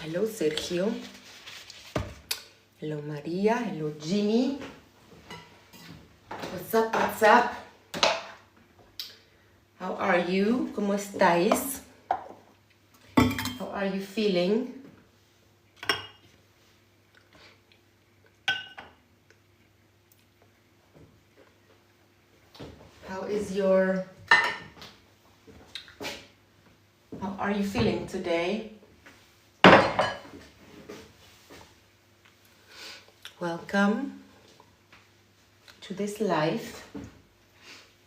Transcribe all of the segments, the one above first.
Hello, Sergio. Hello, Maria. Hello, Jimmy. What's up? What's up? How are you? ¿Cómo estáis? How are you feeling? How are you feeling today? Welcome to this live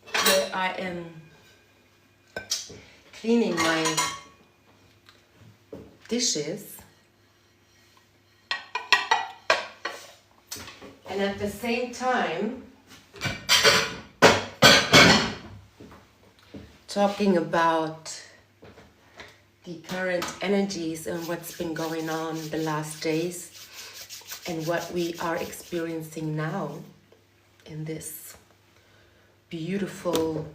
where I am cleaning my dishes and at the same time talking about the current energies and what's been going on the last days and what we are experiencing now in this beautiful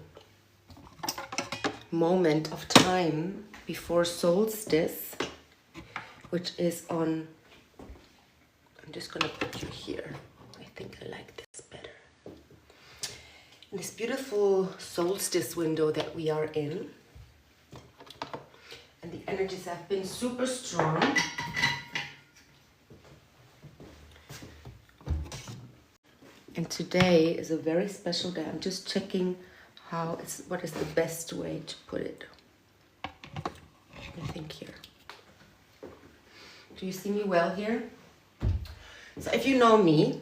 moment of time before Solstice, which is on, I'm just gonna put you here. I think I like this better. In this beautiful solstice window that we are in, and the energies have been super strong. And today is a very special day. I'm just checking what is the best way to put it. I think here. Do you see me well here? So if you know me,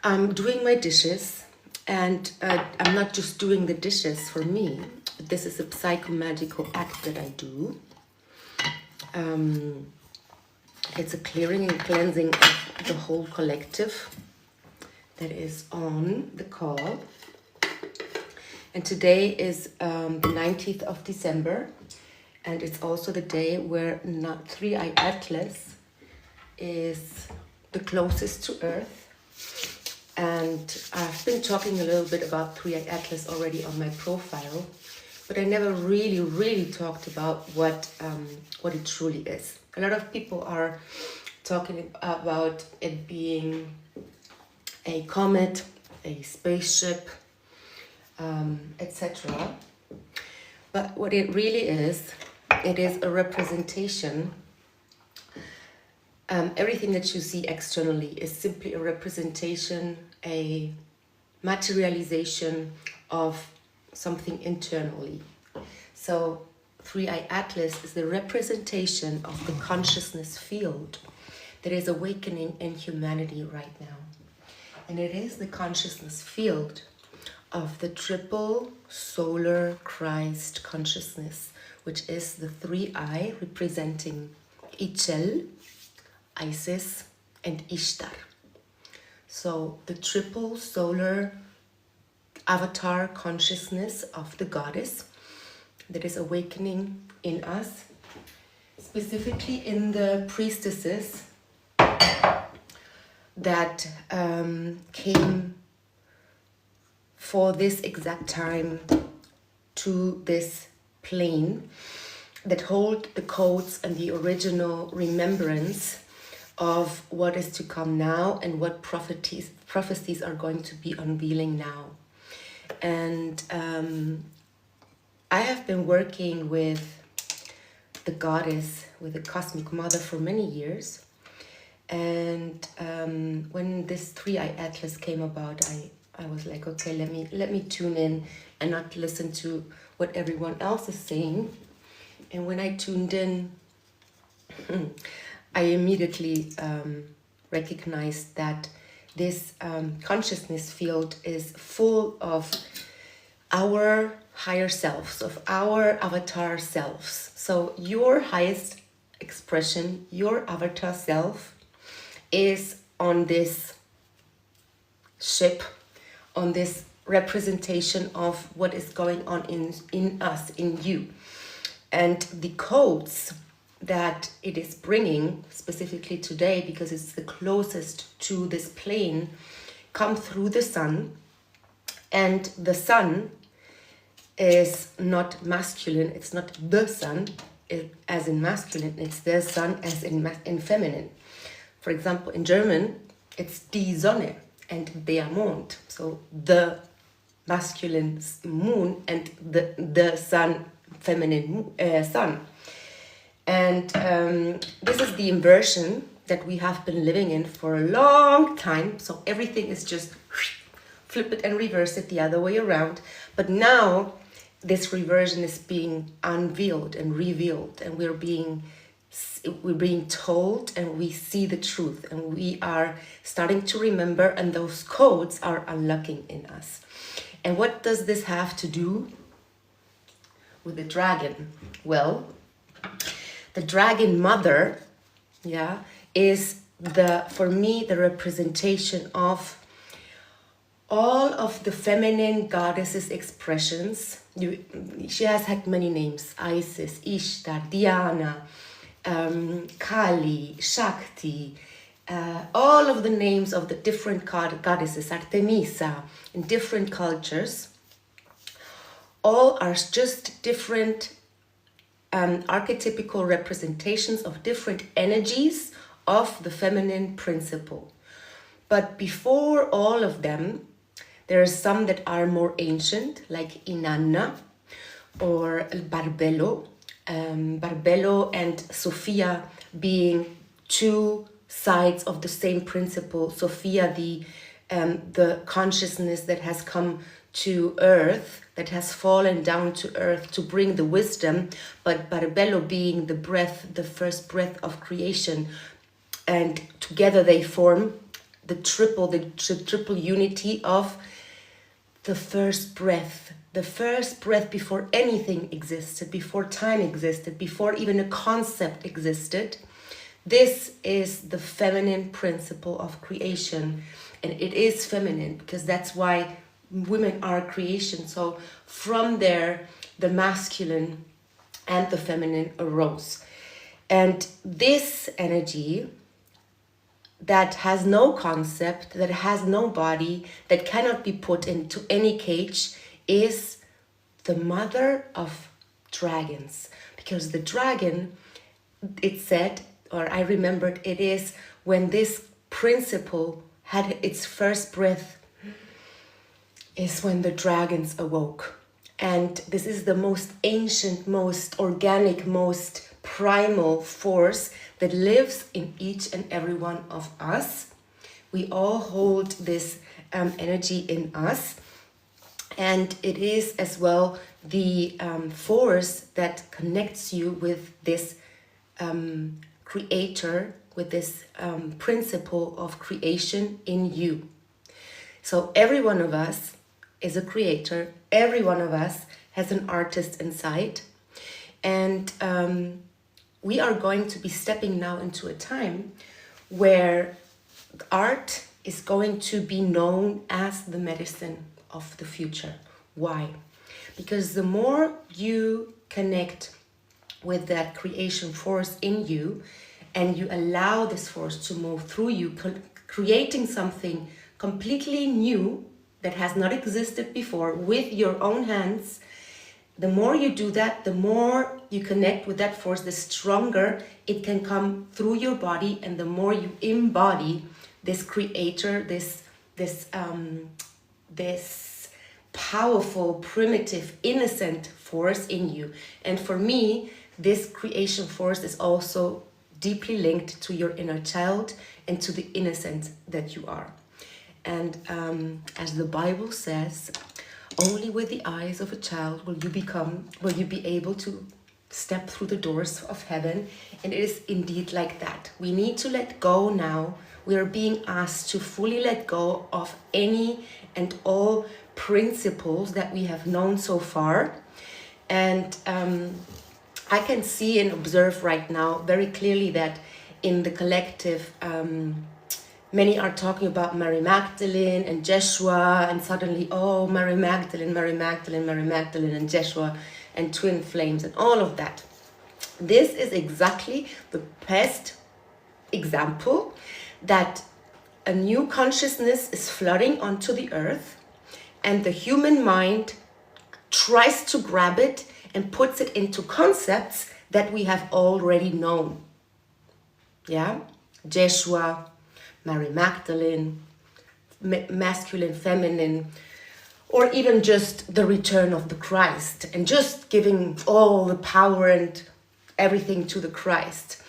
I'm doing my dishes, and I'm not just doing the dishes for me, but this is a psychomagical act that I do. It's a clearing and cleansing of the whole collective that is on the call. And today is the 19th of December, and it's also the day where 3iAtlas is the closest to Earth. And I've been talking a little bit about 3iAtlas already on my profile, but I never really talked about what it truly is. A lot of people are talking about it being a comet, a spaceship, etc. But what it really is, it is a representation. Everything that you see externally is simply a representation, a materialization of something internally. So 3iAtlas is the representation of the consciousness field that is awakening in humanity right now. And it is the consciousness field of the triple solar Christ consciousness, which is the 3i representing Ichel, Isis, and Ishtar. So the triple solar avatar consciousness of the goddess that is awakening in us, specifically in the priestesses that came for this exact time to this plane, that hold the codes and the original remembrance of what is to come now and what prophecies are going to be unveiling now. And I have been working with the goddess, with the cosmic mother for many years. And when this 3iAtlas came about, I was like, okay, let me tune in and not listen to what everyone else is saying. And when I tuned in, I immediately recognized that this consciousness field is full of our higher selves, of our avatar selves. So your highest expression, your avatar self, is on this ship, on this representation of what is going on in us, in you. And the codes that it is bringing, specifically today, because it's the closest to this plane, come through the sun. And the sun is not masculine, it's not the sun, as in masculine, it's der Sun as in feminine. For example, in German, it's die Sonne and der Mond. So the masculine moon and the sun, feminine sun. And this is the inversion that we have been living in for a long time. So everything is just flip it and reverse it the other way around. But now this reversion is being unveiled and revealed, and we're being told, and we see the truth, and we are starting to remember, and those codes are unlocking in us. And what does this have to do with the dragon? Well, the dragon mother, yeah, is for me the representation of all of the feminine goddesses expressions. She has had many names: Isis, Ishtar, Diana, Kali, Shakti, all of the names of the different goddesses, Artemisa, in different cultures. All are just different archetypical representations of different energies of the feminine principle. But before all of them, there are some that are more ancient, like Inanna or Barbelo. Barbelo and Sophia being two sides of the same principle. Sophia, the consciousness that has come to earth, that has fallen down to earth to bring the wisdom, but Barbelo being the breath, the first breath of creation, and together they form the triple unity of the first breath before anything existed, before time existed, before even a concept existed. This is the feminine principle of creation, and it is feminine because that's why women are creation. So from there, the masculine and the feminine arose. And this energy that has no concept, that has no body, that cannot be put into any cage, is the mother of dragons. Because the dragon, it said, or I remembered, it is when this principle had its first breath, is when the dragons awoke. And this is the most ancient, most organic, most primal force that lives in each and every one of us. We all hold this energy in us, and it is as well the force that connects you with this creator, with this principle of creation in you. So every one of us is a creator. Every one of us has an artist inside, and we are going to be stepping now into a time where art is going to be known as the medicine of the future. Why? Because the more you connect with that creation force in you, and you allow this force to move through you, creating something completely new that has not existed before with your own hands, the more you do that, the more you connect with that force, the stronger it can come through your body, and the more you embody this creator, this powerful, primitive, innocent force in you. And for me, this creation force is also deeply linked to your inner child and to the innocence that you are. And as the Bible says, only with the eyes of a child will you be able to step through the doors of heaven. And it is indeed like that. We need to let go now. We are being asked to fully let go of any and all principles that we have known so far. And I can see and observe right now very clearly that in the collective, many are talking about Mary Magdalene and Jeshua, and suddenly, oh, Mary Magdalene, and Jeshua, and twin flames, and all of that. This is exactly the best example that a new consciousness is flooding onto the earth, and the human mind tries to grab it and puts it into concepts that we have already known. Yeah, Jeshua, Mary Magdalene, masculine, feminine, or even just the return of the Christ and just giving all the power and everything to the Christ.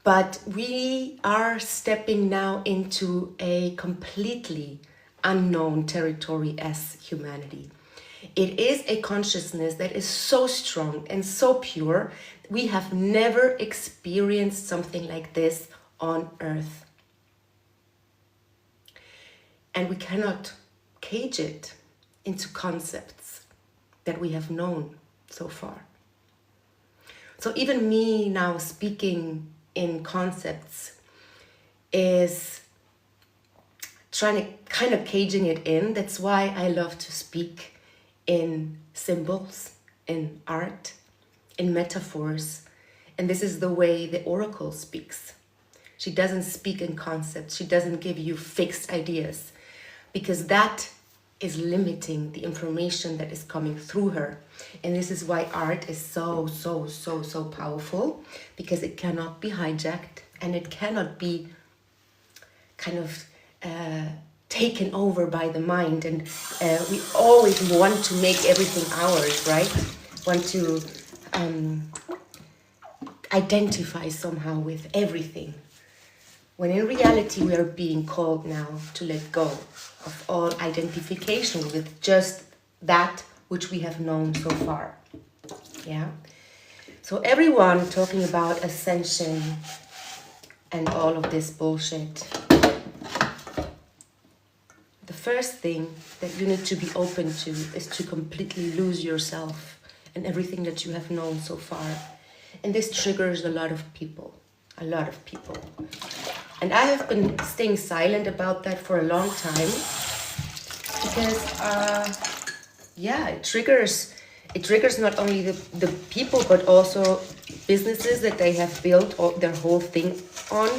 But we are stepping now into a completely unknown territory as humanity. It is a consciousness that is so strong and so pure. We have never experienced something like this on earth. And we cannot cage it into concepts that we have known so far. So even me now speaking in concepts is trying to kind of caging it in. That's why I love to speak in symbols, in art, in metaphors. And this is the way the oracle speaks. She doesn't speak in concepts. She doesn't give you fixed ideas, because that is limiting the information that is coming through her. And this is why art is so powerful, because it cannot be hijacked and it cannot be kind of taken over by the mind. And we always want to make everything ours, right? Want to identify somehow with everything. When in reality we are being called now to let go of all identification with just that which we have known so far. Yeah. So everyone talking about ascension and all of this bullshit. The first thing that you need to be open to is to completely lose yourself and everything that you have known so far. And this triggers a lot of people. A lot of people. And I have been staying silent about that for a long time, because it triggers not only the people, but also businesses that they have built their whole thing on,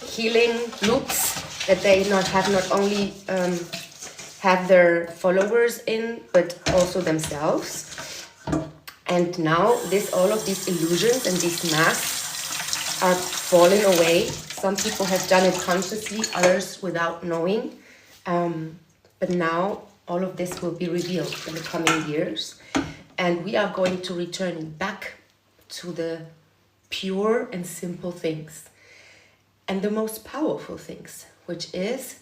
healing loops that they have not only have their followers in, but also themselves. And now all of these illusions and these masks are falling away. Some people have done it consciously, others without knowing. But now all of this will be revealed in the coming years. And we are going to return back to the pure and simple things. And the most powerful things, which is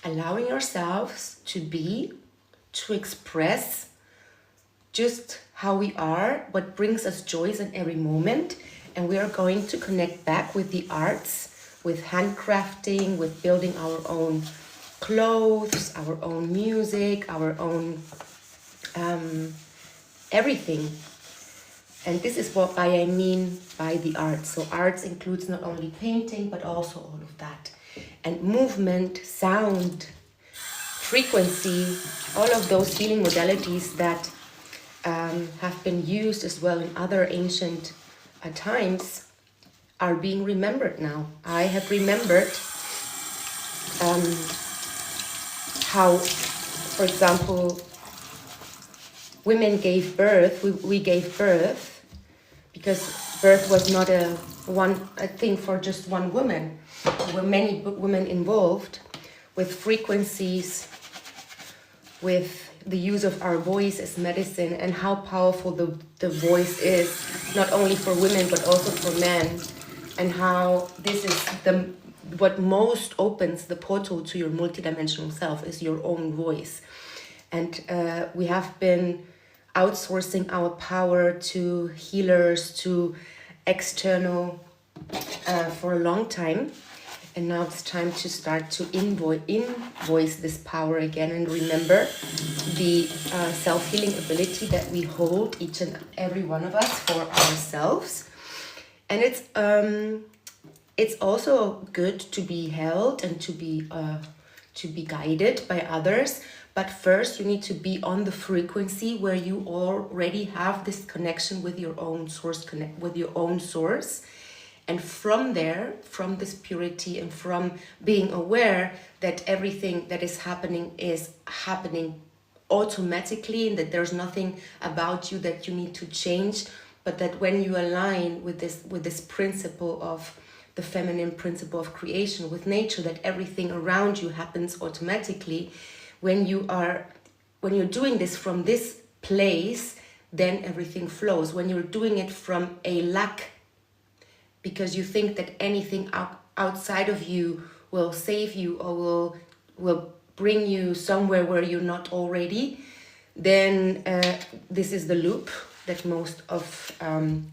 allowing ourselves to express just how we are, what brings us joys in every moment. And we are going to connect back with the arts, with handcrafting, with building our own clothes, our own music, our own everything. And this is what I mean by the arts. So arts includes not only painting, but also all of that. And movement, sound, frequency, all of those healing modalities that have been used as well in other ancient times are being remembered now. I have remembered how, for example, women gave birth. We gave birth because birth was not a thing for just one woman. There were many women involved with frequencies, with the use of our voice as medicine, and how powerful the voice is, not only for women but also for men, and how this is what most opens the portal to your multidimensional self is your own voice. And we have been outsourcing our power to healers, to external for a long time. And now it's time to start to invoice this power again and remember the self-healing ability that we hold, each and every one of us, for ourselves. And it's also good to be held and to be guided by others. But first you need to be on the frequency where you already have this connection with your own source, with your own source. And from there, from this purity and from being aware that everything that is happening automatically, and that there's nothing about you that you need to change, but that when you align with this principle of the feminine principle of creation, with nature, that everything around you happens automatically. When you're doing this from this place, then everything flows. When you're doing it from a lack, because you think that anything outside of you will save you or will bring you somewhere where you're not already, then this is the loop that most of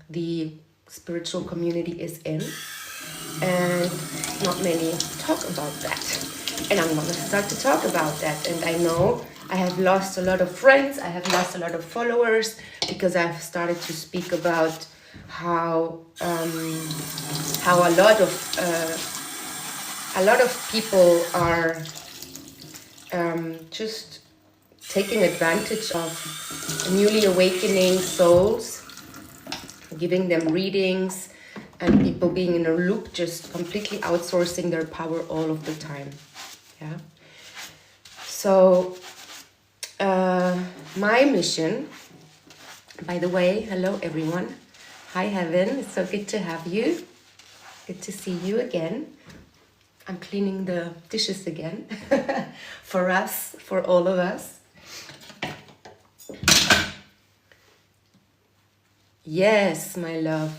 the spiritual community is in. And not many talk about that. And I'm gonna start to talk about that. And I know I have lost a lot of friends, I have lost a lot of followers, because I've started to speak about how a lot of people are just taking advantage of newly awakening souls, giving them readings, and people being in a loop, just completely outsourcing their power all of the time. Yeah. So my mission, by the way, hello everyone. Hi Heaven, it's so good to have you. Good to see you again. I'm cleaning the dishes again for us, for all of us. Yes, my love.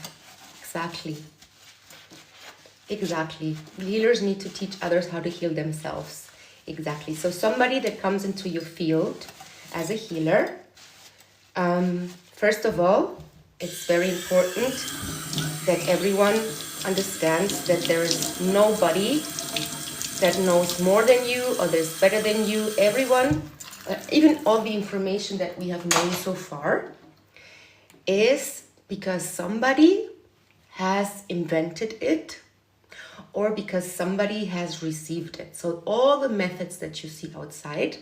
Exactly. Healers need to teach others how to heal themselves. Exactly. So somebody that comes into your field as a healer, first of all, it's very important that everyone understands that there is nobody that knows more than you or is better than you. Everyone, even all the information that we have known so far, is because somebody has invented it or because somebody has received it. So all the methods that you see outside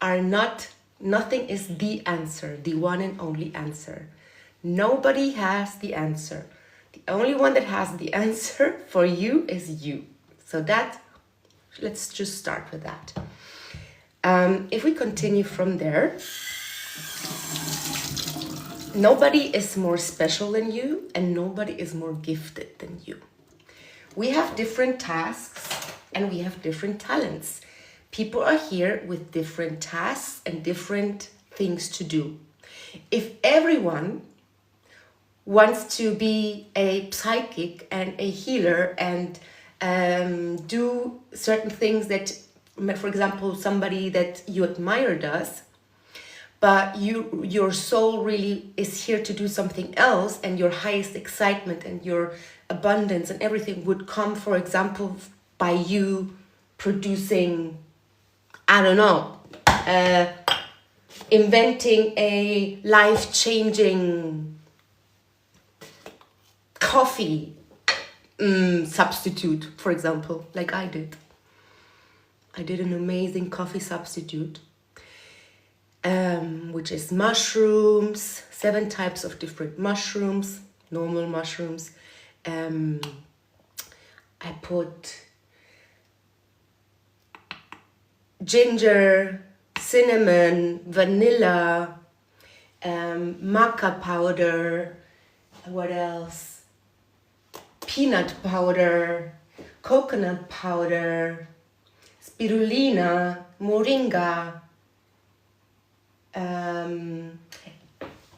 are nothing is the answer, the one and only answer. Nobody has the answer. The only one that has the answer for you is you. So let's just start with that. If we continue from there, nobody is more special than you and nobody is more gifted than you. We have different tasks and we have different talents. People are here with different tasks and different things to do. If everyone wants to be a psychic and a healer and do certain things that, for example, somebody that you admire does, but your soul really is here to do something else, and your highest excitement and your abundance and everything would come, for example, by you producing, I don't know, inventing a life-changing coffee substitute, for example, like I did. I did an amazing coffee substitute, which is mushrooms, 7 types of different mushrooms, normal mushrooms. I put ginger, cinnamon, vanilla, maca powder, what else? Peanut powder, coconut powder, spirulina, moringa,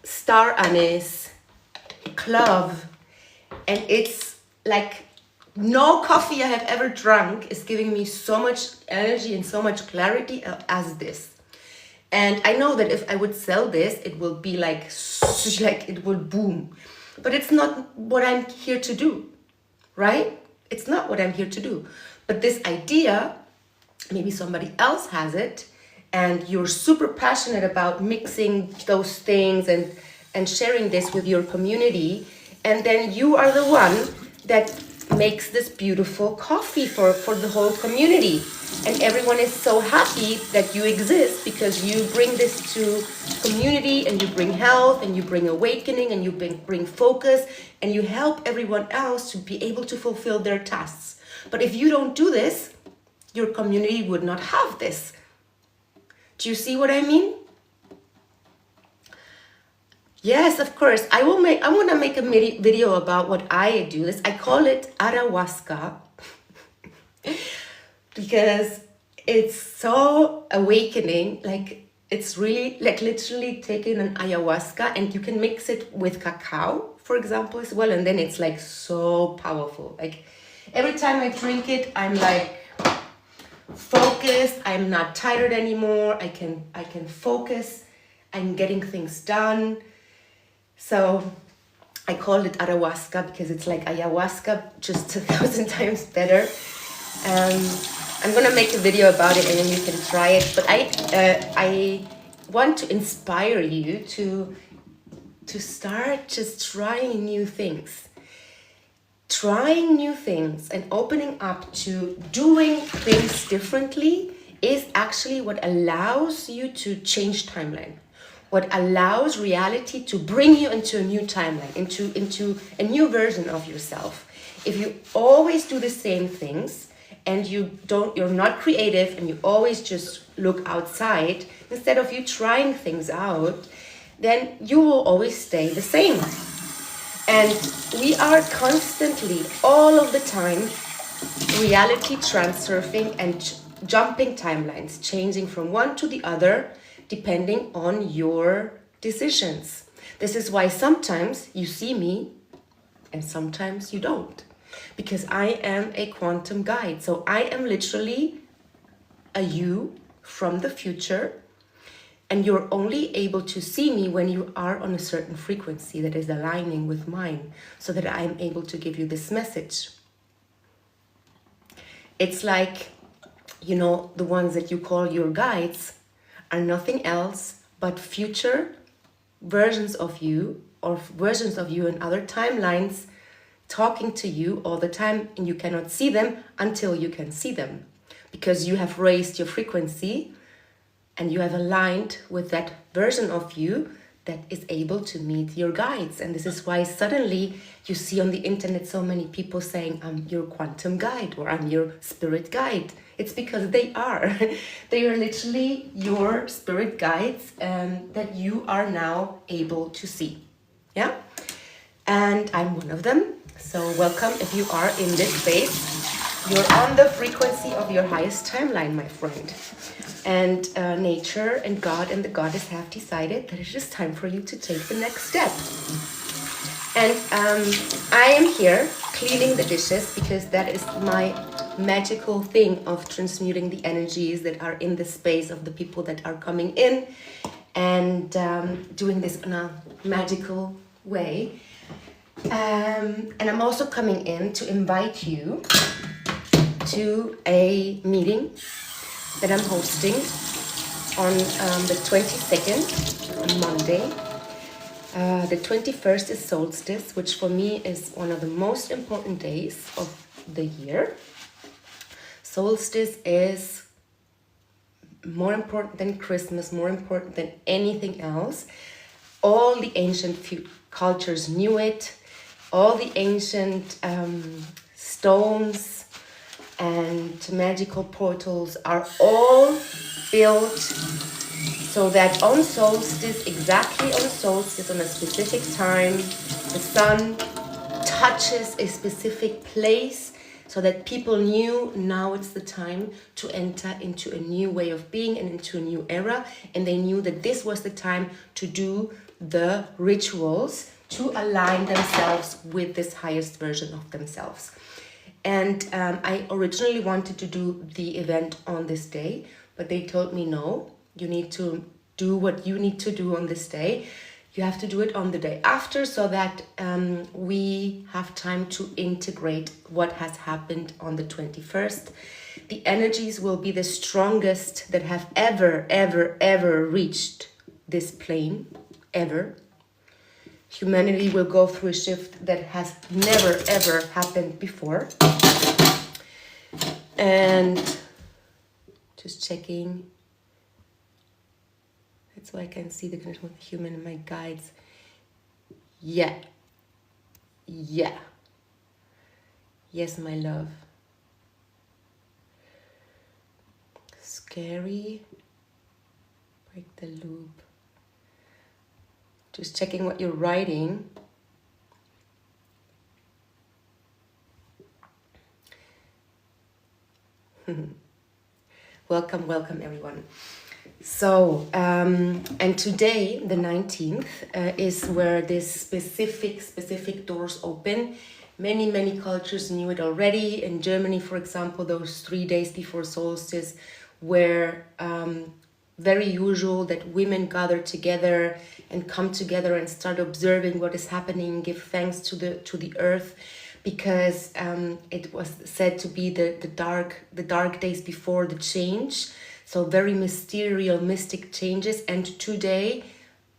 star anise, clove, and it's like no coffee I have ever drunk is giving me so much energy and so much clarity as this. And I know that if I would sell this, it will be like it will boom. But it's not what I'm here to do, right? It's not what I'm here to do. But this idea, maybe somebody else has it, and you're super passionate about mixing those things and sharing this with your community, and then you are the one that makes this beautiful coffee for the whole community. And everyone is so happy that you exist because you bring this to community, and you bring health, and you bring awakening, and you bring focus, and you help everyone else to be able to fulfill their tasks. But if you don't do this, your community would not have this. Do you see what I mean? Yes, of course. I want to make a video about what I do. This I call it ayahuasca because it's so awakening. Like it's really like literally taking an ayahuasca, and you can mix it with cacao, for example, as well, and then it's like so powerful. Like every time I drink it, I'm like focused. I'm not tired anymore. I can focus. I'm getting things done. So I called it ayahuasca because it's like ayahuasca just 1,000 times better. I'm gonna make a video about it and then you can try it. But I want to inspire you to start just trying new things. Trying new things and opening up to doing things differently is actually what allows you to change timeline. What allows reality to bring you into a new timeline, into a new version of yourself. If you always do the same things and you're not creative and you always just look outside, instead of you trying things out, then you will always stay the same. And we are constantly, all of the time, reality transurfing and jumping timelines, changing from one to the other, depending on your decisions. This is why sometimes you see me and sometimes you don't. Because I am a quantum guide. So I am literally a you from the future. And you're only able to see me when you are on a certain frequency that is aligning with mine, so that I'm able to give you this message. It's like, you know, the ones that you call your guides are nothing else but future versions of you, or versions of you in other timelines, talking to you all the time, and you cannot see them until you can see them, because you have raised your frequency and you have aligned with that version of you that is able to meet your guides. And this is why suddenly you see on the internet so many people saying, I'm your quantum guide, or I'm your spirit guide. It's because they are. They are literally your spirit guides that you are now able to see. Yeah? And I'm one of them. So welcome if you are in this space. You're on the frequency of your highest timeline, my friend. And nature and God and the goddess have decided that it is time for you to take the next step. And I am here cleaning the dishes because that is my magical thing of transmuting the energies that are in the space of the people that are coming in, and doing this in a magical way. And I'm also coming in to invite you to a meeting that I'm hosting on the 22nd, on Monday. The 21st is Solstice, which for me is one of the most important days of the year. Solstice is more important than Christmas, more important than anything else. All the ancient cultures knew it. All the ancient stones and magical portals are all built so that on solstice, exactly on solstice, on a specific time, the sun touches a specific place so that people knew now it's the time to enter into a new way of being and into a new era. And they knew that this was the time to do the rituals to align themselves with this highest version of themselves. And I originally wanted to do the event on this day, but they told me, no, you need to do what you need to do on this day. You have to do it on the day after, so that we have time to integrate what has happened on the 21st. The energies will be the strongest that have ever reached this plane, ever. Humanity will go through a shift that has never ever happened before. And just checking. That's why I can see the connection with the human and my guides. Yeah. Yes, my love. Scary. Break the loop. Just checking what you're writing. Welcome, welcome everyone. So, and today, the 19th, is where this specific doors open. Many cultures knew it already. In Germany, for example, those 3 days before solstice were very usual that women gather together and come together and start observing what is happening, give thanks to the earth, because it was said to be the dark days before the change. So very mysterious, mystic changes. And today,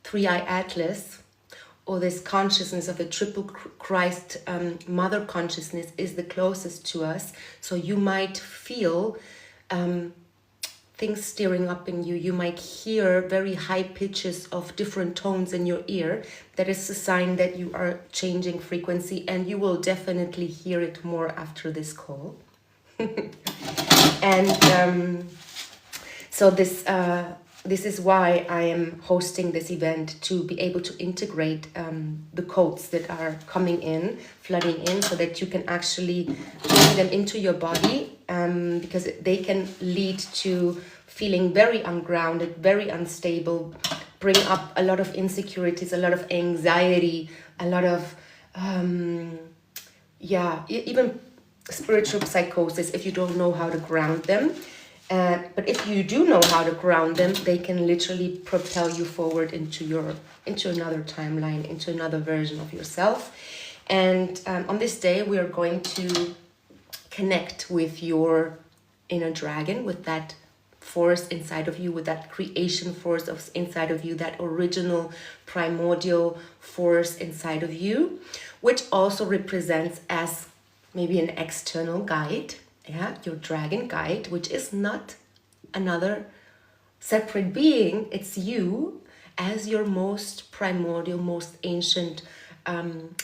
3iAtlas, or this consciousness of the triple Christ mother consciousness, is the closest to us. So you might feel things stirring up in you. You might hear very high pitches of different tones in your ear. That is a sign that you are changing frequency, and you will definitely hear it more after this call. And so this is why I am hosting this event, to be able to integrate the codes that are coming in, flooding in, so that you can actually bring them into your body, because they can lead to feeling very ungrounded, very unstable, bring up a lot of insecurities, a lot of anxiety, a lot of, even spiritual psychosis if you don't know how to ground them. But if you do know how to ground them, they can literally propel you forward into another timeline, into another version of yourself. And on this day, we are going to connect with your inner dragon, with that force inside of you, with that creation force inside of you, that original primordial force inside of you, which also represents as maybe an external guide. Yeah, your dragon guide, which is not another separate being. It's you as your most primordial, most ancient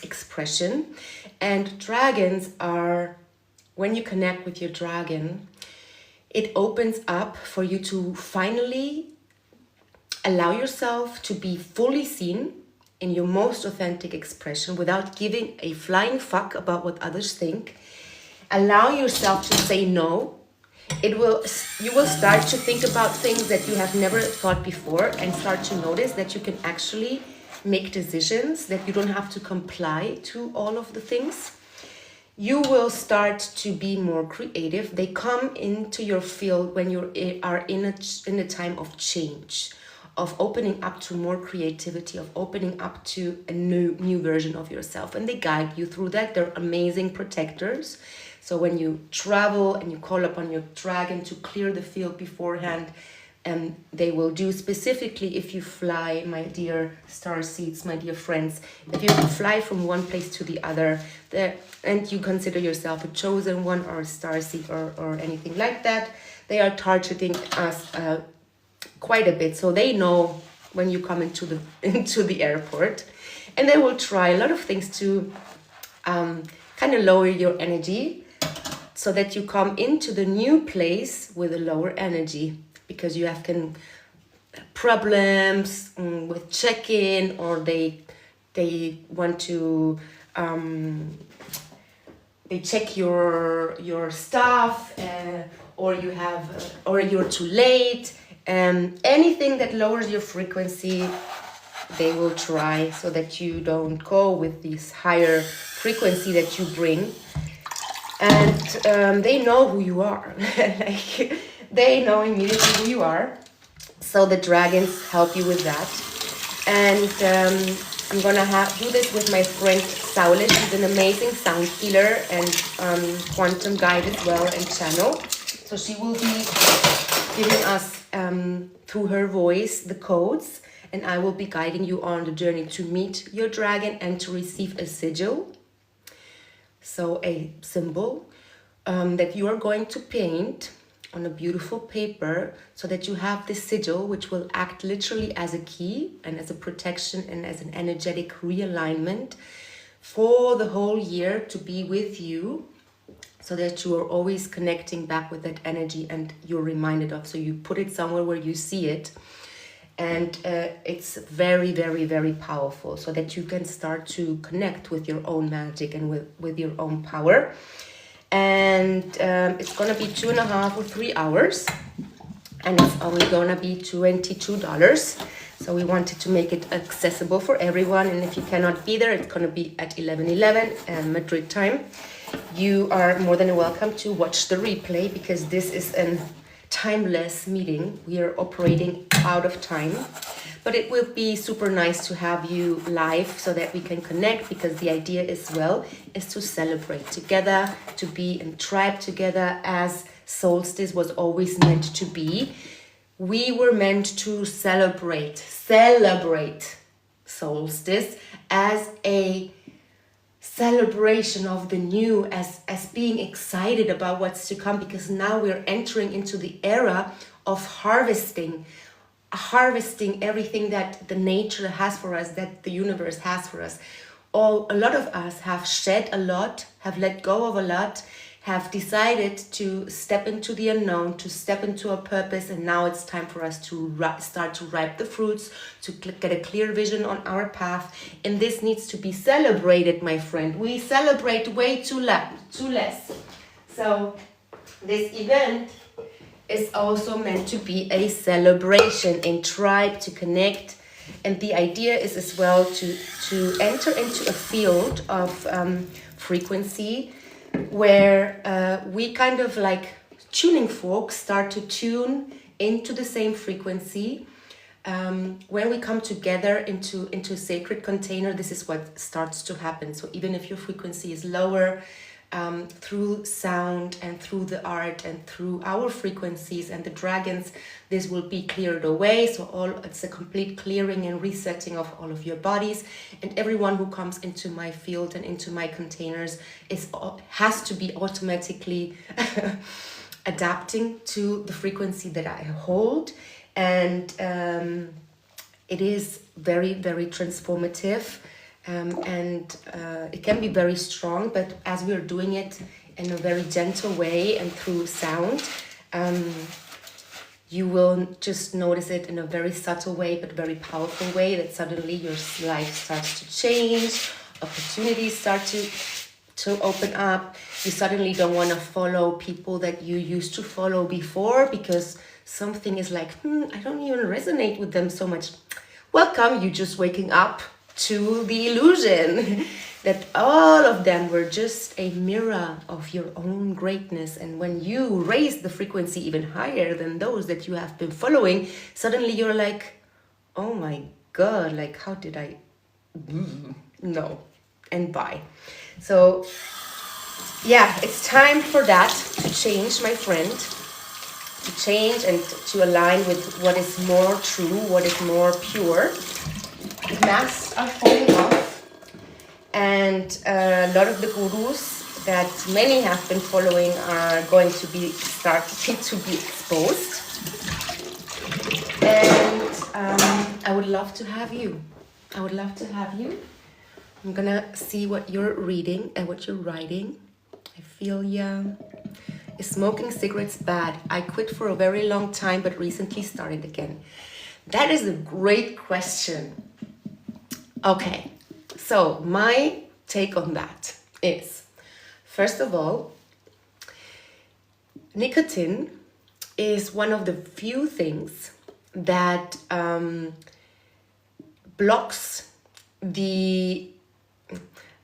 expression. And dragons are, when you connect with your dragon, it opens up for you to finally allow yourself to be fully seen in your most authentic expression without giving a flying fuck about what others think. Allow yourself to say no. You will start to think about things that you have never thought before, and start to notice that you can actually make decisions, that you don't have to comply to all of the things. You will start to be more creative. They come into your field when you are in a time of change, of opening up to more creativity, of opening up to a new version of yourself. And they guide you through that. They're amazing protectors. So when you travel and you call upon your dragon to clear the field beforehand, they will do. Specifically if you fly, my dear star seeds, my dear friends, if you fly from one place to the other, and you consider yourself a chosen one or a star seed or anything like that, they are targeting us quite a bit. So they know when you come into the airport, and they will try a lot of things to kind of lower your energy, so that you come into the new place with a lower energy, because you have problems with check-in, or they want to they check your stuff, or you're too late. Anything that lowers your frequency, they will try, so that you don't go with this higher frequency that you bring. And they know who you are. Like, they know immediately who you are. So the dragons help you with that. And I'm gonna do this with my friend Saule. She's an amazing sound healer and quantum guide as well, and channel. So she will be giving us through her voice the codes, and I will be guiding you on the journey to meet your dragon and to receive a sigil. So a symbol that you are going to paint on a beautiful paper, so that you have this sigil, which will act literally as a key and as a protection and as an energetic realignment for the whole year, to be with you, so that you are always connecting back with that energy and you're reminded of. So you put it somewhere where you see it. and it's very, very, very powerful, so that you can start to connect with your own magic and with your own power. And it's gonna be 2.5 or 3 hours, and it's only gonna be $22. So we wanted to make it accessible for everyone, and if you cannot be there, it's gonna be at 11:11 Madrid time. You are more than welcome to watch the replay, because this is a timeless meeting. We are operating out of time, but it will be super nice to have you live so that we can connect, because the idea as well is to celebrate together, to be in tribe together, as Solstice was always meant to be. We were meant to celebrate Solstice as a celebration of the new, as being excited about what's to come, because now we're entering into the era of harvesting everything that the nature has for us, that the universe has for us. A lot of us have shed a lot, have let go of a lot, have decided to step into the unknown, to step into a purpose, and now it's time for us to start to ripe the fruits, to get a clear vision on our path. And this needs to be celebrated, my friend. We celebrate way too less. So this event is also meant to be a celebration in tribe, to connect. And the idea is as well to enter into a field of frequency, where we kind of like tuning forks start to tune into the same frequency. When we come together into a sacred container, this is what starts to happen. So even if your frequency is lower, through sound and through the art and through our frequencies and the dragons, this will be cleared away. So it's a complete clearing and resetting of all of your bodies, and everyone who comes into my field and into my containers has to be automatically adapting to the frequency that I hold. And it is very, very transformative. And it can be very strong, but as we're doing it in a very gentle way and through sound, you will just notice it in a very subtle way, but very powerful way, that suddenly your life starts to change, opportunities start to open up. You suddenly don't want to follow people that you used to follow before, because something is like, I don't even resonate with them so much. Welcome, you just waking up to the illusion that all of them were just a mirror of your own greatness. And when you raise the frequency even higher than those that you have been following, suddenly you're like, oh my God, like how did I, no, and bye. So yeah, it's time for that to change, my friend, to change and to align with what is more true, what is more pure. Masks are falling off, and a lot of the gurus that many have been following are going to be starting to be exposed. And I would love to have you. I'm gonna see what you're reading and what you're writing. I feel is smoking cigarettes bad? I quit for a very long time, but recently started again. That is a great question. Okay, so my take on that is, first of all, nicotine is one of the few things that blocks the,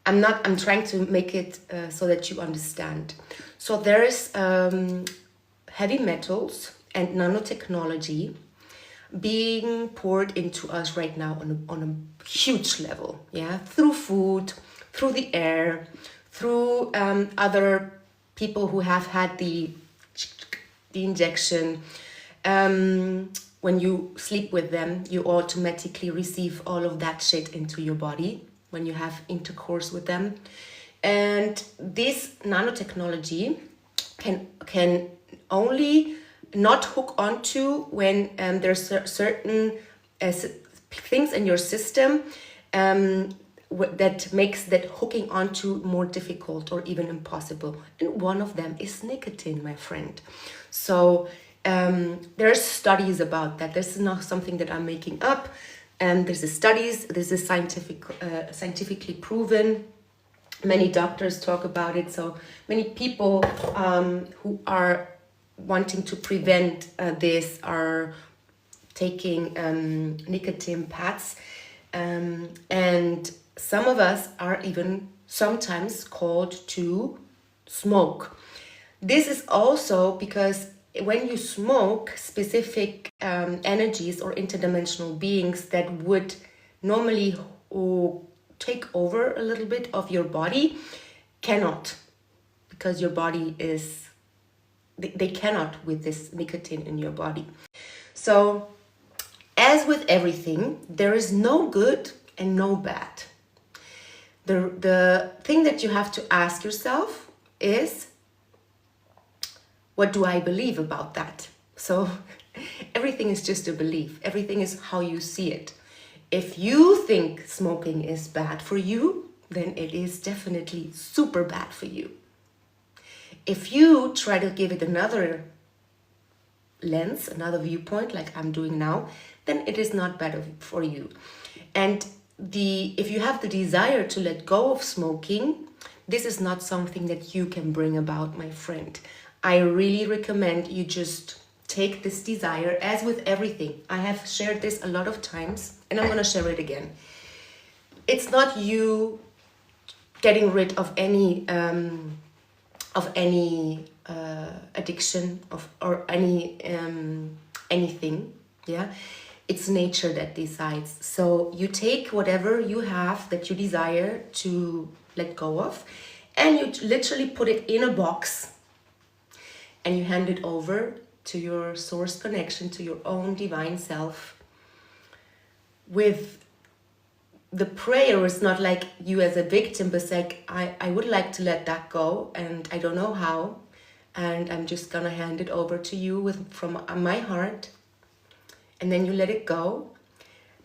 I'm trying to make it so that you understand. So there is heavy metals and nanotechnology being poured into us right now on a huge level, yeah, through food, through the air, through other people who have had the injection. When you sleep with them, you automatically receive all of that shit into your body when you have intercourse with them. And this nanotechnology can only not hook onto when there's certain things in your system that makes that hooking onto more difficult or even impossible. And one of them is nicotine, my friend. So There's studies about that. This is not something that I'm making up. There's a studies. This is scientifically proven. Many doctors talk about it. So many people who are wanting to prevent this are taking nicotine pads, and some of us are even sometimes called to smoke. This is also because when you smoke, specific energies or interdimensional beings that would normally take over a little bit of your body cannot, because your body is, they cannot with this nicotine in your body. So as with everything, there is no good and no bad. The thing that you have to ask yourself is, what do I believe about that? So everything is just a belief. Everything is how you see it. If you think smoking is bad for you, then it is definitely super bad for you. If you try to give it another lens, another viewpoint, like I'm doing now, then it is not bad for you. And if you have the desire to let go of smoking, this is not something that you can bring about, my friend. I really recommend you just take this desire, as with everything. I have shared this a lot of times, and I'm going to share it again. It's not you getting rid of any addiction or anything. Yeah, it's nature that decides. So you take whatever you have that you desire to let go of, and you literally put it in a box, and you hand it over to your source connection, to your own divine self. With the prayer is not like you as a victim, but it's like, I would like to let that go, and I don't know how, and I'm just gonna hand it over to you from my heart, and then you let it go.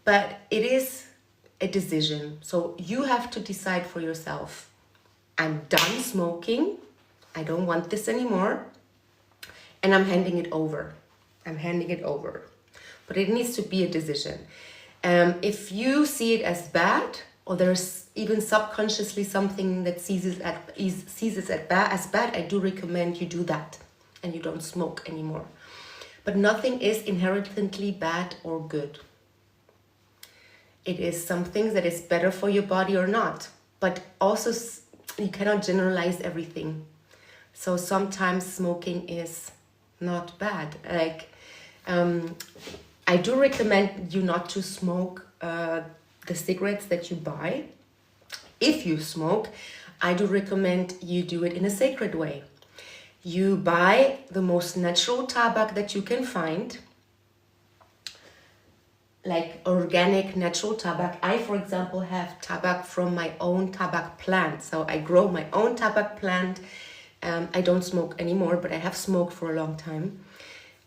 But it is a decision, so you have to decide for yourself. I'm done smoking, I don't want this anymore, and I'm handing it over. I'm handing it over. But it needs to be a decision. If you see it as bad, or there's even subconsciously something that sees it as bad, I do recommend you do that and you don't smoke anymore. But nothing is inherently bad or good. It is something that is better for your body or not. But also, you cannot generalize everything. So sometimes smoking is not bad. Like, I do recommend you not to smoke the cigarettes that you buy. If you smoke, I do recommend you do it in a sacred way. You buy the most natural tobacco that you can find, like organic natural tobacco. I, for example, have tobacco from my own tobacco plant. So I grow my own tobacco plant. I don't smoke anymore, but I have smoked for a long time.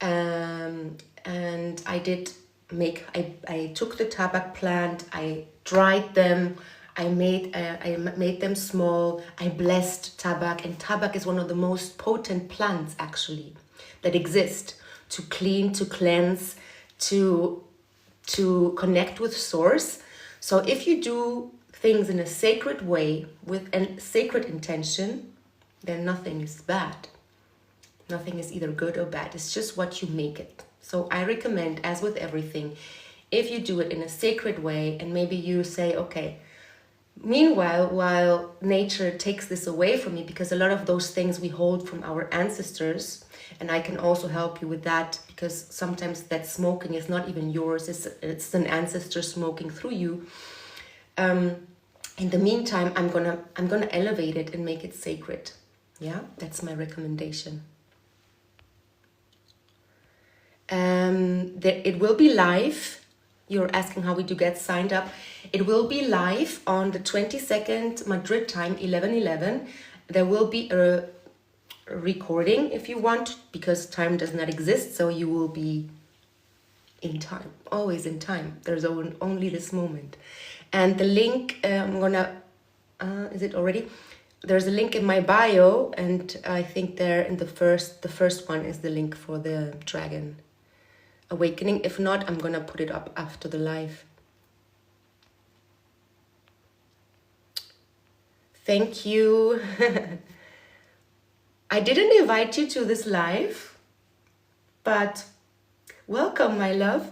And I took the tobacco plant, I dried them, I made them small, I blessed tobacco, and tobacco is one of the most potent plants actually that exist to clean, to cleanse, to connect with source. So if you do things in a sacred way with a sacred intention, then nothing is bad. Nothing is either good or bad. It's just what you make it. So I recommend, as with everything, if you do it in a sacred way, and maybe you say, okay, meanwhile, while nature takes this away from me, because a lot of those things we hold from our ancestors, and I can also help you with that, because sometimes that smoking is not even yours, it's an ancestor smoking through you. In the meantime, I'm gonna elevate it and make it sacred. Yeah, that's my recommendation. It will be live. You're asking how we do get signed up. It will be live on the 22nd Madrid time, 11:11. There will be a recording if you want, because time does not exist, so you will be in time, always in time. There's only this moment. And the link, I'm gonna, is it already? there's a link in my bio, and I think there in the first one is the link for the dragon awakening. If not, I'm gonna put it up after the live. Thank you. I didn't invite you to this live, but welcome, my love.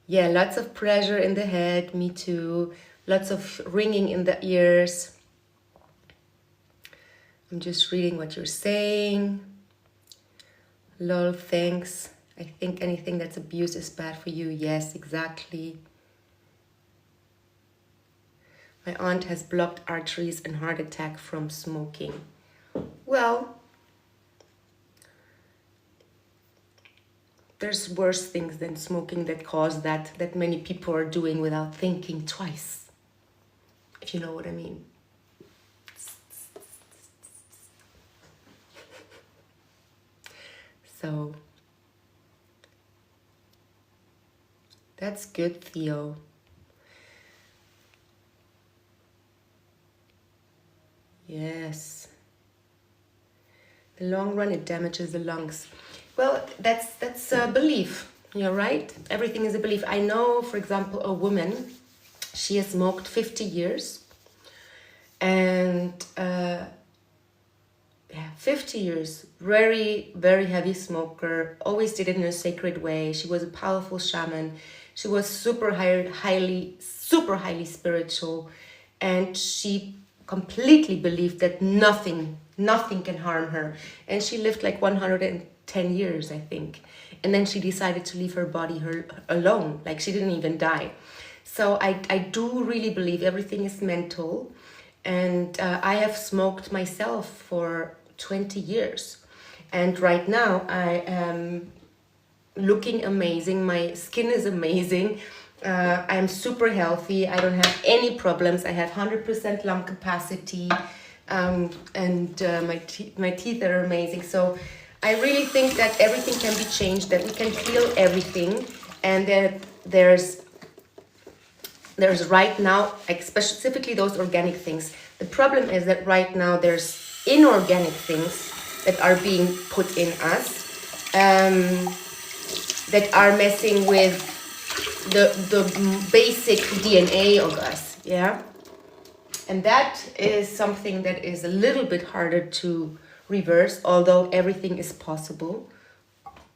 Yeah, lots of pressure in the head, me too. Lots of ringing in the ears. I'm just reading what you're saying. Lol, thanks. I think anything that's abuse is bad for you. Yes, exactly. My aunt has blocked arteries and heart attack from smoking. Well, there's worse things than smoking that cause that many people are doing without thinking twice, if you know what I mean. So that's good, Theo. Yes. The long run, it damages the lungs. Well, that's a belief. You're right. Everything is a belief. I know, for example, a woman, she has smoked 50 years. And 50 years, very, very heavy smoker, always did it in a sacred way. She was a powerful shaman. She was super highly spiritual. And she completely believed that nothing can harm her. And she lived like 110 years, I think. And then she decided to leave her body alone. Like, she didn't even die. So I do really believe everything is mental. And I have smoked myself for 20 years. And right now I am looking amazing. My skin is amazing. I'm super healthy. I don't have any problems. I have 100% lung capacity. And my teeth are amazing. So I really think that everything can be changed, that we can feel everything. And that there's right now, specifically those organic things. The problem is that right now there's inorganic things that are being put in us, that are messing with the basic DNA of us, yeah? And that is something that is a little bit harder to reverse, although everything is possible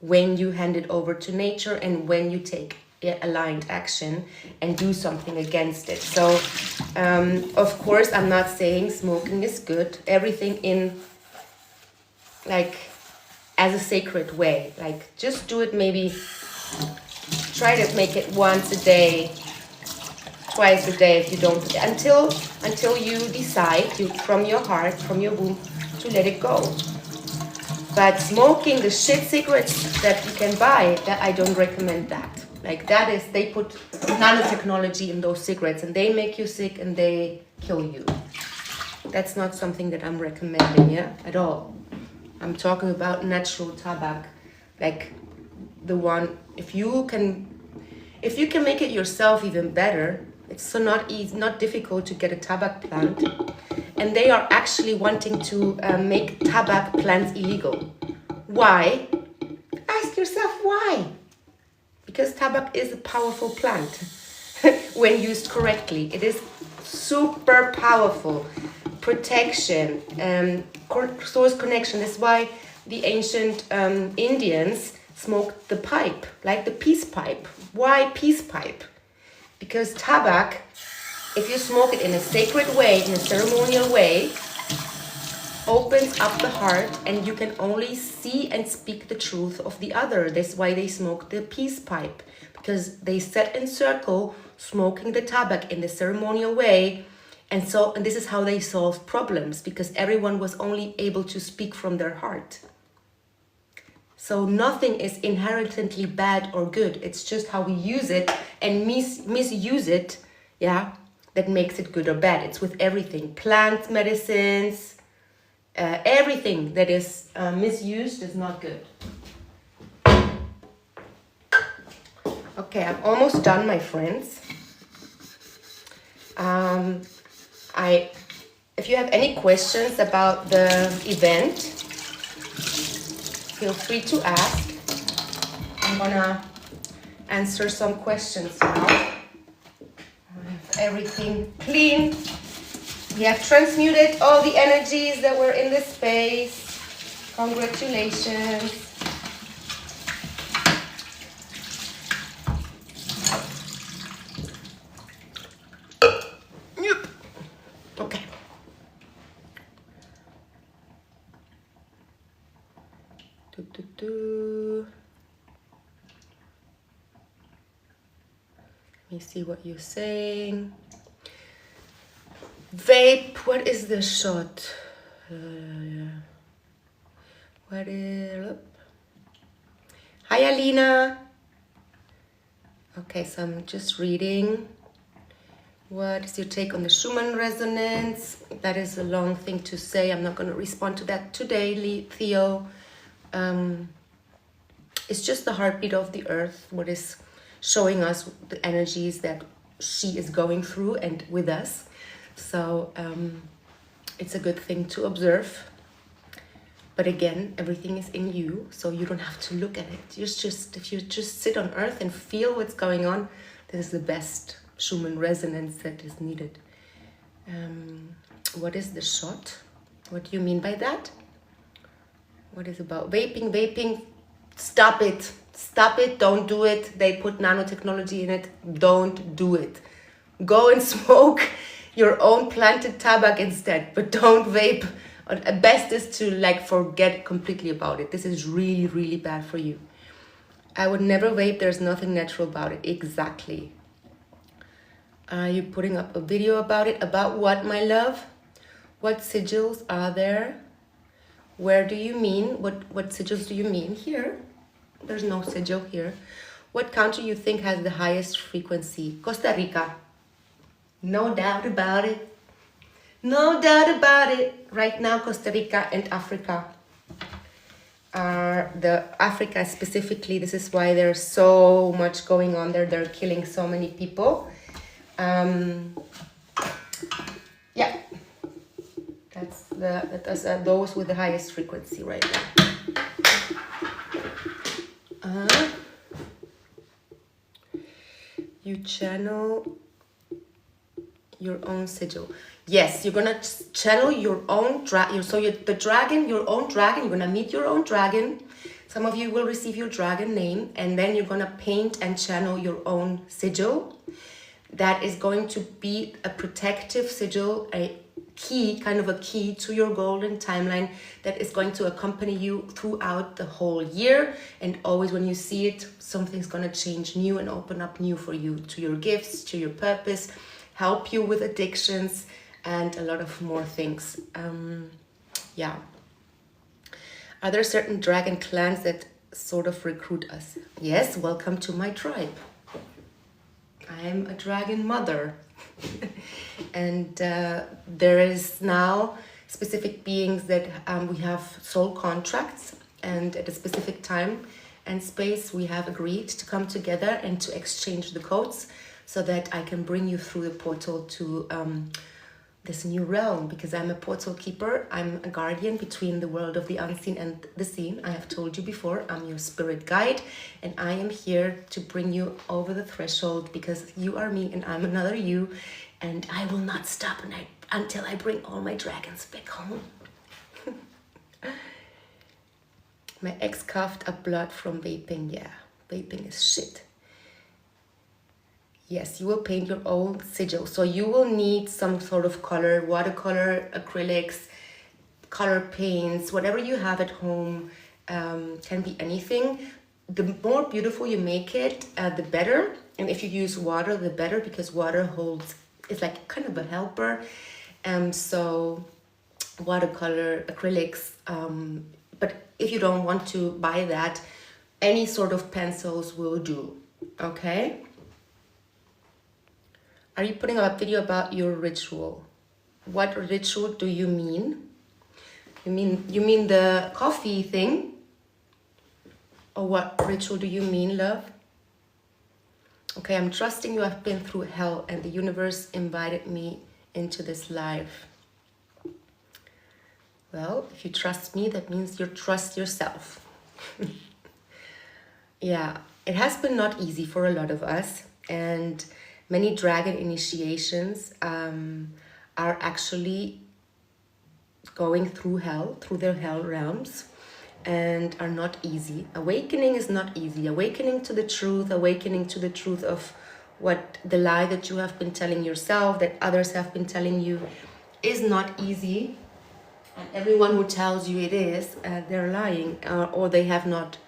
when you hand it over to nature and when you take aligned action and do something against it. So of course I'm not saying smoking is good. Everything in like as a sacred way. Like just do it, maybe try to make it once a day, twice a day if you don't, until you decide from your heart, from your womb, to let it go. But smoking the shit cigarettes that you can buy, that I don't recommend that. Like that is, they put nanotechnology in those cigarettes and they make you sick and they kill you. That's not something that I'm recommending, yeah, at all. I'm talking about natural tobacco, like the one, if you can make it yourself even better. It's so not easy, not difficult to get a tobacco plant. And they are actually wanting to make tobacco plants illegal. Why? Ask yourself why. Because tobacco is a powerful plant when used correctly. It is super powerful. Protection, source connection. That's why the ancient Indians smoked the pipe, like the peace pipe. Why peace pipe? Because tobacco, if you smoke it in a sacred way, in a ceremonial way, opens up the heart and you can only see and speak the truth of the other. That's why they smoke the peace pipe, because they sat in circle smoking the tobacco in the ceremonial way. And this is how they solved problems, because everyone was only able to speak from their heart. So nothing is inherently bad or good. It's just how we use it and misuse it, yeah, that makes it good or bad. It's with everything. Plant medicines, everything that is misused is not good. Okay, I'm almost done, my friends. If you have any questions about the event, feel free to ask. I'm gonna answer some questions now. I have everything clean. We have transmuted all the energies that were in this space. Congratulations. Okay. Let me see what you're saying. Vape, what is the shot? What is... Hi, Alina. Okay, so I'm just reading. What is your take on the Schumann resonance? That is a long thing to say. I'm not going to respond to that today, Theo. It's just the heartbeat of the earth, what is showing us the energies that she is going through and with us. So it's a good thing to observe. But again, everything is in you, so you don't have to look at it. If you just sit on earth and feel what's going on, this is the best Schumann resonance that is needed. What is the shot? What do you mean by that? What is about vaping? Vaping, stop it. Stop it, don't do it. They put nanotechnology in it. Don't do it. Go and smoke your own planted tobacco instead, but don't vape. Best is to forget completely about it. This is really, really bad for you. I would never vape. There's nothing natural about it. Exactly. Are you putting up a video about it? About what, my love? What sigils are there? Where do you mean? What sigils do you mean? Here. There's no sigil here. What country you think has the highest frequency? Costa Rica. No doubt about it. No doubt about it. Right now, Costa Rica and Africa are Africa specifically. This is why there's so much going on there. They're killing so many people. Yeah, that's those with the highest frequency right now. You channel your own sigil. Yes, you're gonna channel your own dragon. The dragon, your own dragon. You're gonna meet your own dragon. Some of you will receive your dragon name, and then you're gonna paint and channel your own sigil. That is going to be a protective sigil, a key, kind of a key to your golden timeline that is going to accompany you throughout the whole year. And always when you see it, something's gonna change new and open up new for you, to your gifts, to your purpose, help you with addictions, and a lot of more things. Yeah. Are there certain dragon clans that sort of recruit us? Yes, welcome to my tribe. I'm a dragon mother. And there is now specific beings that we have soul contracts, and at a specific time and space we have agreed to come together and to exchange the codes so that I can bring you through the portal to this new realm, because I'm a portal keeper. I'm a guardian between the world of the unseen and the seen. I have told you before, I'm your spirit guide, and I am here to bring you over the threshold, because you are me and I'm another you, and I will not stop until I bring all my dragons back home. My ex coughed up blood from vaping. Yeah, vaping is shit. Yes, you will paint your own sigil. So you will need some sort of color, watercolor, acrylics, color paints, whatever you have at home. Can be anything. The more beautiful you make it, the better. And if you use water, the better, because water it's like kind of a helper. So watercolor, acrylics. But if you don't want to buy that, any sort of pencils will do. Okay? Are you putting up a video about your ritual? What ritual do you mean? You mean the coffee thing? Or what ritual do you mean, love? Okay, I'm trusting you. I've been through hell and the universe invited me into this life. Well, if you trust me, that means you trust yourself. Yeah, it has been not easy for a lot of us, and many dragon initiations are actually going through hell, through their hell realms, and are not easy. Awakening is not easy. Awakening to the truth of what the lie that you have been telling yourself, that others have been telling you, is not easy. And everyone who tells you it is, they're lying, or they have not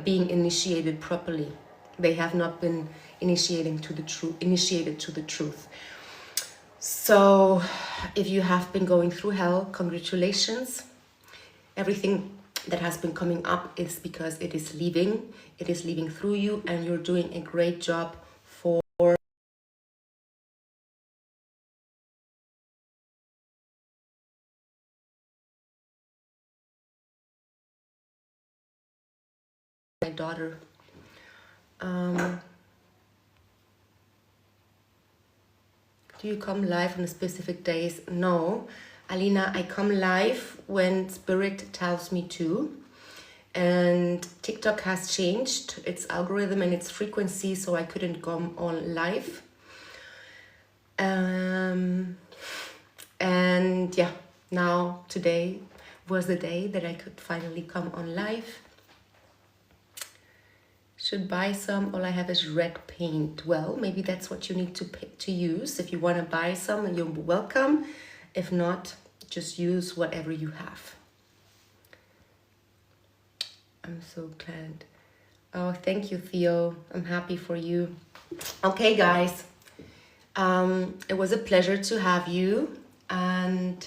being initiated properly. They have not been initiated to the truth. So if you have been going through hell, congratulations. Everything that has been coming up is because it is leaving through you, and you're doing a great job for my daughter. Do you come live on specific days? No, Alina, I come live when Spirit tells me to. And TikTok has changed its algorithm and its frequency, so I couldn't come on live. And yeah, now today was the day that I could finally come on live. Should buy some. All I have is red paint. Well, maybe that's what you need to use. If you want to buy some, you're welcome. If not, just use whatever you have. I'm so glad. Oh, thank you, Theo. I'm happy for you. Okay, guys. It was a pleasure to have you. And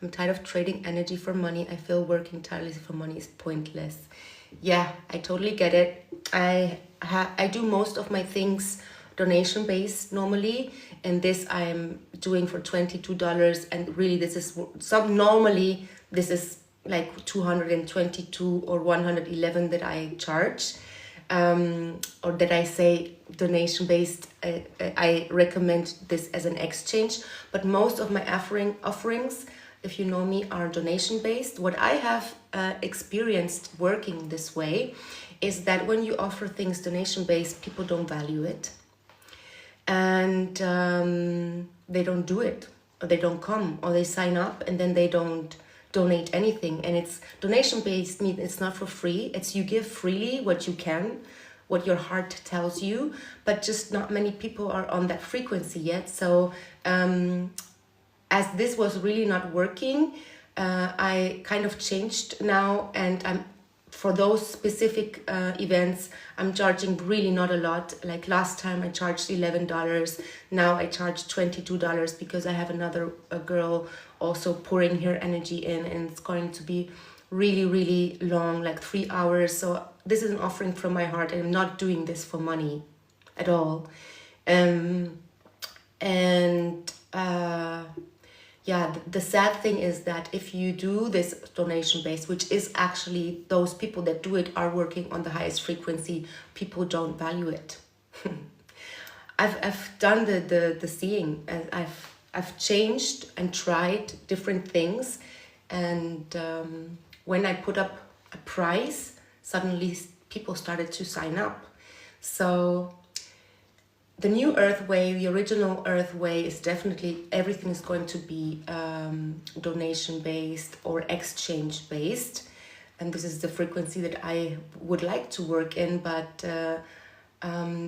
I'm tired of trading energy for money. I feel working tirelessly for money is pointless. Yeah, I totally get it. I do most of my things donation based normally, and this I'm doing for $22, and really this is normally this is like 222 or 111 that I charge, or that I say donation based. I recommend this as an exchange, but most of my offerings, if you know me, are donation based. What I have experienced working this way is that when you offer things donation based, people don't value it, and they don't do it, or they don't come, or they sign up and then they don't donate anything. And it's donation based means it's not for free. It's you give freely what you can, what your heart tells you, but just not many people are on that frequency yet. So as this was really not working, I kind of changed now, and I'm for those specific events, I'm charging really not a lot. Like last time I charged $11. Now I charge $22 because I have another girl also pouring her energy in, and it's going to be really, really long, like 3 hours. So this is an offering from my heart, and I'm not doing this for money at all. Yeah, the sad thing is that if you do this donation base, which is actually those people that do it are working on the highest frequency, people don't value it. I've done the seeing, and I've changed and tried different things, and when I put up a price, suddenly people started to sign up. So the new Earth Way, the original Earth Way, is definitely everything is going to be donation based or exchange based, and this is the frequency that I would like to work in. But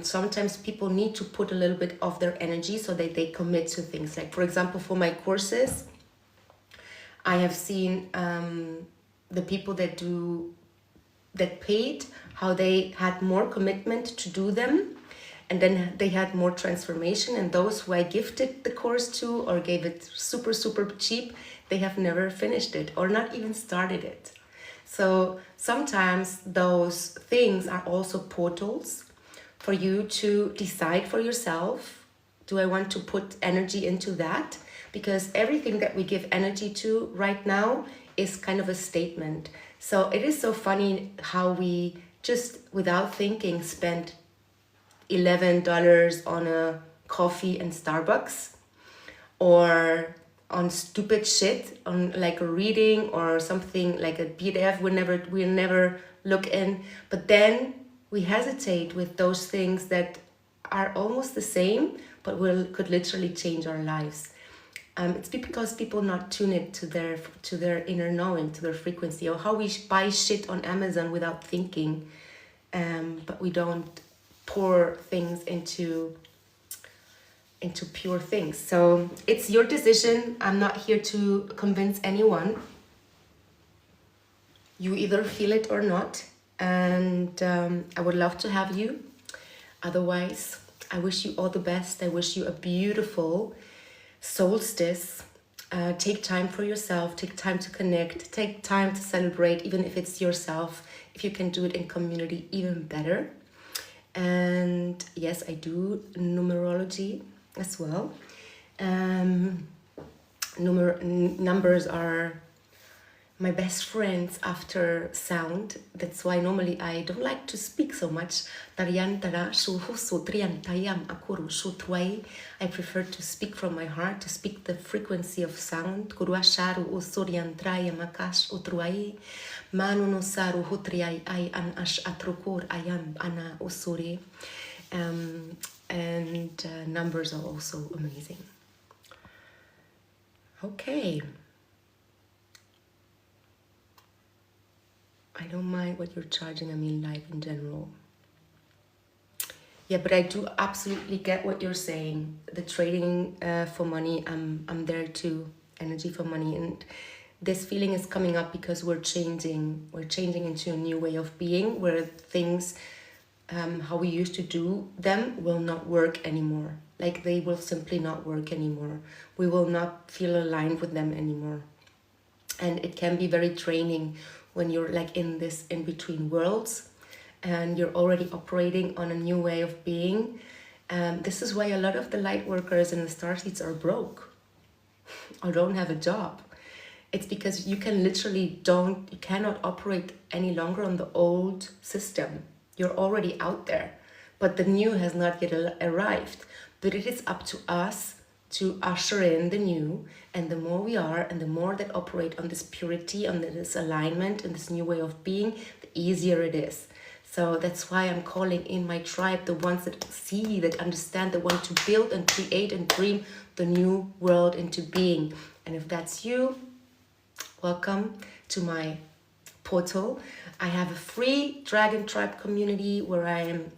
sometimes people need to put a little bit of their energy so that they commit to things. Like for example, for my courses, I have seen the people that paid, how they had more commitment to do them. And then they had more transformation, and those who I gifted the course to or gave it super, super cheap, they have never finished it or not even started it. So sometimes those things are also portals for you to decide for yourself, do I want to put energy into that? Because everything that we give energy to right now is kind of a statement. So it is so funny how we just without thinking spend $11 on a coffee in Starbucks, or on stupid shit, on like a reading or something like a PDF we never look in. But then we hesitate with those things that are almost the same, but could literally change our lives. It's because people not tune it to their inner knowing, to their frequency, or how we buy shit on Amazon without thinking, but we don't pour things into pure things. So it's your decision. I'm not here to convince anyone. You either feel it or not, and I would love to have you. Otherwise, I wish you all the best. I wish you a beautiful solstice. Take time for yourself, take time to connect, take time to celebrate, even if it's yourself. If you can do it in community, even better. And yes, I do numerology as well. Numbers are my best friends after sound. That's why normally I don't like to speak so much. I prefer to speak from my heart, to speak the frequency of sound. And numbers are also amazing. Okay. I don't mind what you're charging. I mean, life in general. Yeah, but I do absolutely get what you're saying. The trading for money, I'm there too. Energy for money, and this feeling is coming up because we're changing. We're changing into a new way of being, where things, how we used to do them, will not work anymore. Like, they will simply not work anymore. We will not feel aligned with them anymore, and it can be very draining when you're like in this in-between worlds and you're already operating on a new way of being. This is why a lot of the light workers and the starseeds are broke or don't have a job. It's because you can literally you cannot operate any longer on the old system. You're already out there, but the new has not yet arrived. But it is up to us to usher in the new, and the more we are, and the more that operate on this purity, on this alignment, and this new way of being, the easier it is. So that's why I'm calling in my tribe, the ones that see, that understand, that want to build and create and dream the new world into being. And if that's you, welcome to my portal. I have a free Dragon Tribe community where I am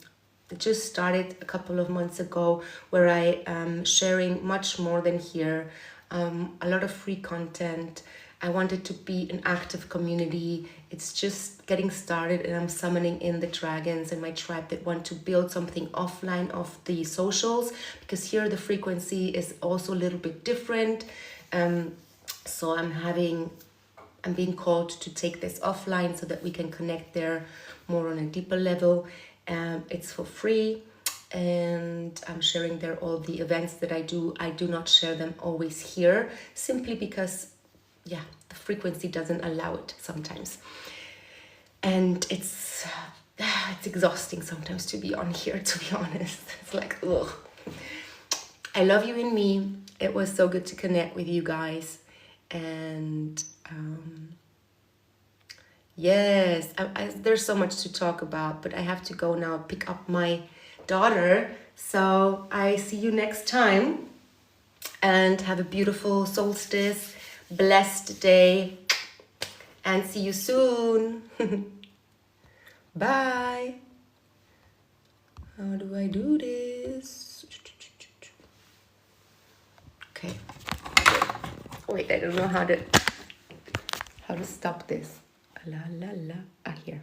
just started a couple of months ago, where I am sharing much more than here, a lot of free content. I want it to be an active community. It's just getting started, and I'm summoning in the dragons and my tribe that want to build something offline of the socials, because here the frequency is also a little bit different. So I'm being called to take this offline so that we can connect there more on a deeper level. It's for free, and I'm sharing there all the events that I do. I do not share them always here, simply because, yeah, the frequency doesn't allow it sometimes. And it's exhausting sometimes to be on here, to be honest. It's like, ugh. I love you in me. It was so good to connect with you guys. And yes, there's so much to talk about, but I have to go now pick up my daughter. So I see you next time, and have a beautiful solstice, blessed day, and see you soon. Bye. How do I do this? Okay. Wait, I don't know how to stop this. La la la. Ah, here.